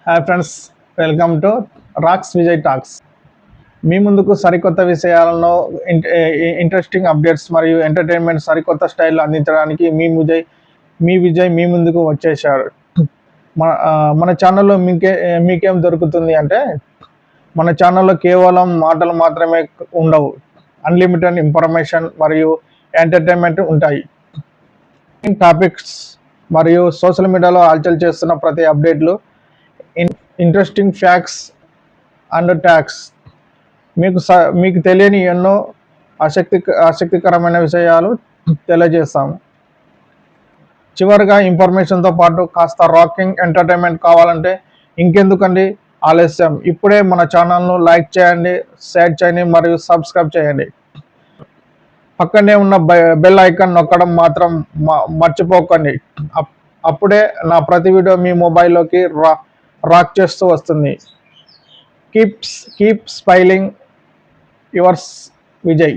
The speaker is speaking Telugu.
Hi friends, welcome to rocks Vijay talks. మీ ముందుకు సరికొత్త విషయాలను, ఇంట్రెస్టింగ్ అప్డేట్స్ మరియు ఎంటర్టైన్మెంట్ సరికొత్త స్టైల్లో అందించడానికి మీ విజయ్ మీ ముందుకు వచ్చేసారు. మన ఛానల్లో మీకేం దొరుకుతుంది అంటే, మన ఛానల్లో కేవలం మాటలు మాత్రమే ఉండవు, అన్లిమిటెడ్ ఇన్ఫర్మేషన్ మరియు ఎంటర్టైన్మెంట్ ఉంటాయి. టాపిక్స్ మరియు సోషల్ మీడియాలో హల్చల్ చేస్తున్న ప్రతి అప్డేట్లు, ఇంట్రెస్టింగ్ ఫ్యాక్ట్స్ అండ్ ట్యాక్స్, మీకు తెలియని ఎన్నో ఆసక్తికరమైన విషయాలు తెలియజేస్తాము. చివరిగా ఇన్ఫర్మేషన్తో పాటు కాస్త రాకింగ్ ఎంటర్టైన్మెంట్ కావాలంటే ఇంకెందుకండి ఆలస్యం, ఇప్పుడే మన ఛానల్ను లైక్ చేయండి, షేర్ చేయండి మరియు సబ్స్క్రైబ్ చేయండి. పక్కనే ఉన్న బెల్ ఐకాన్ నొక్కడం మాత్రం మర్చిపోకండి. అప్పుడే నా ప్రతి వీడియో మీ మొబైల్లోకి రాక్ చేస్తూ వస్తుంది. Keep smiling, yours Vijay.